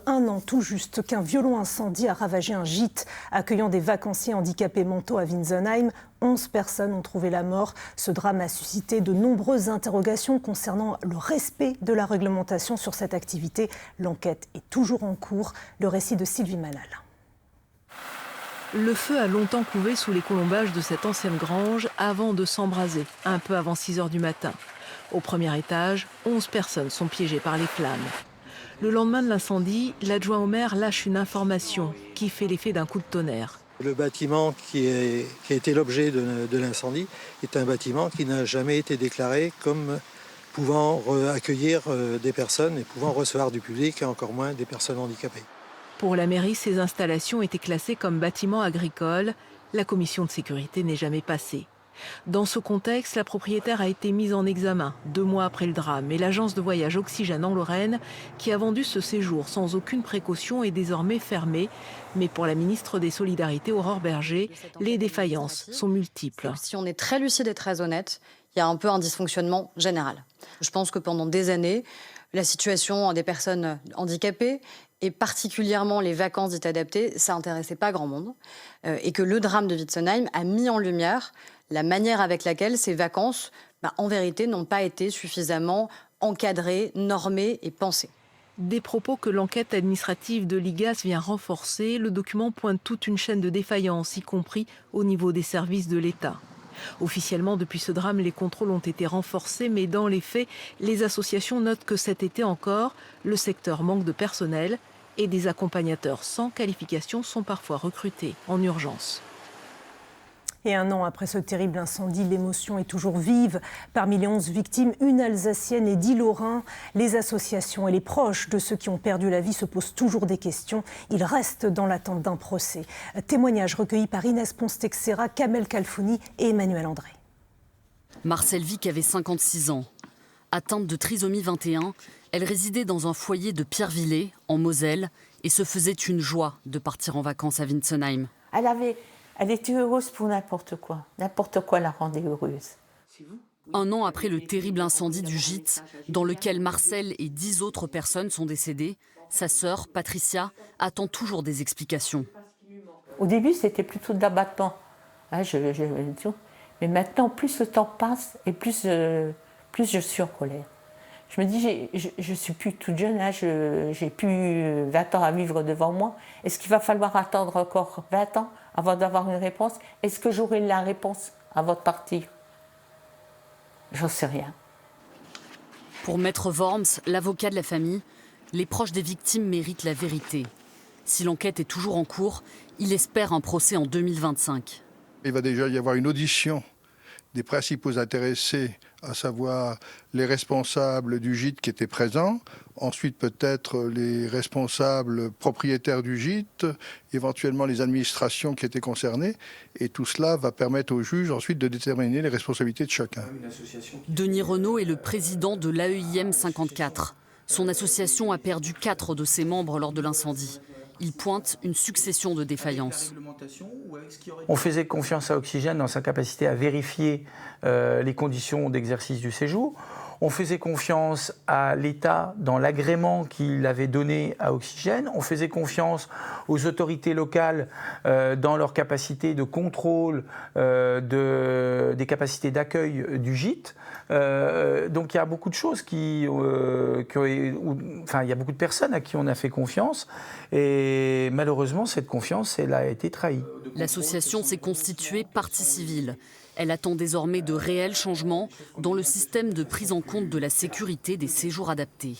Un an tout juste qu'un violent incendie a ravagé un gîte accueillant des vacanciers handicapés mentaux à Wintzenheim. 11 personnes ont trouvé la mort. Ce drame a suscité de nombreuses interrogations concernant le respect de la réglementation sur cette activité. L'enquête est toujours en cours. Le récit de Sylvie Manal. Le feu a longtemps couvé sous les colombages de cette ancienne grange avant de s'embraser, un peu avant 6 h du matin. Au premier étage, 11 personnes sont piégées par les flammes. Le lendemain de l'incendie, l'adjoint au maire lâche une information qui fait l'effet d'un coup de tonnerre. Le bâtiment qui a été l'objet de l'incendie est un bâtiment qui n'a jamais été déclaré comme pouvant accueillir des personnes et pouvant recevoir du public, et encore moins des personnes handicapées. Pour la mairie, ces installations étaient classées comme bâtiments agricoles. La commission de sécurité n'est jamais passée. Dans ce contexte, la propriétaire a été mise en examen 2 mois après le drame et l'agence de voyage Oxygène en Lorraine, qui a vendu ce séjour sans aucune précaution, est désormais fermée. Mais pour la ministre des Solidarités, Aurore Bergé, les défaillances sont multiples. Si on est très lucide et très honnête, il y a un peu un dysfonctionnement général. Je pense que pendant des années, la situation des personnes handicapées et particulièrement les vacances dites adaptées, ça n'intéressait pas grand monde. Et que le drame de Wintzenheim a mis en lumière la manière avec laquelle ces vacances, en vérité, n'ont pas été suffisamment encadrées, normées et pensées. Des propos que l'enquête administrative de l'IGAS vient renforcer. Le document pointe toute une chaîne de défaillances, y compris au niveau des services de l'État. Officiellement, depuis ce drame, les contrôles ont été renforcés, mais dans les faits, les associations notent que cet été encore, le secteur manque de personnel et des accompagnateurs sans qualification sont parfois recrutés en urgence. Et 1 an après ce terrible incendie, l'émotion est toujours vive. Parmi les 11 victimes, une Alsacienne et 10 Lorrains. Les associations et les proches de ceux qui ont perdu la vie se posent toujours des questions. Ils restent dans l'attente d'un procès. Témoignages recueillis par Inès Ponce-Texera, Kamel Kalfouni et Emmanuel André. Marcel Vic avait 56 ans. Atteinte de trisomie 21, elle résidait dans un foyer de Pierrevillers, en Moselle, et se faisait une joie de partir en vacances à Wintzenheim. Elle était heureuse pour n'importe quoi. N'importe quoi la rendait heureuse. 1 an après le terrible incendie du gîte, dans lequel Marcel et 10 autres personnes sont décédées, sa sœur, Patricia, attend toujours des explications. Au début, c'était plutôt de l'abattement. Mais maintenant, plus le temps passe et plus je suis en colère. Je me dis, je ne suis plus toute jeune, j'ai plus 20 ans à vivre devant moi. Est-ce qu'il va falloir attendre encore 20 ans avant d'avoir une réponse? Est-ce que j'aurai la réponse avant de partir? J'en sais rien. Pour Maître Worms, l'avocat de la famille, les proches des victimes méritent la vérité. Si l'enquête est toujours en cours, il espère un procès en 2025. Il va déjà y avoir une audition des principaux intéressés, à savoir les responsables du gîte qui étaient présents, ensuite peut-être les responsables propriétaires du gîte, éventuellement les administrations qui étaient concernées, et tout cela va permettre au juge ensuite de déterminer les responsabilités de chacun. Denis Renaud est le président de l'AEIM 54. Son association a perdu 4 de ses membres lors de l'incendie. Il pointe une succession de défaillances. On faisait confiance à Oxygène dans sa capacité à vérifier les conditions d'exercice du séjour. On faisait confiance à l'État dans l'agrément qu'il avait donné à Oxygène. On faisait confiance aux autorités locales dans leur capacité de contrôle des capacités d'accueil du gîte. Donc il y a beaucoup de choses il y a beaucoup de personnes à qui on a fait confiance et malheureusement cette confiance elle a été trahie. L'association s'est constituée partie civile. Elle attend désormais de réels changements dans le système de prise en compte de la sécurité des séjours adaptés.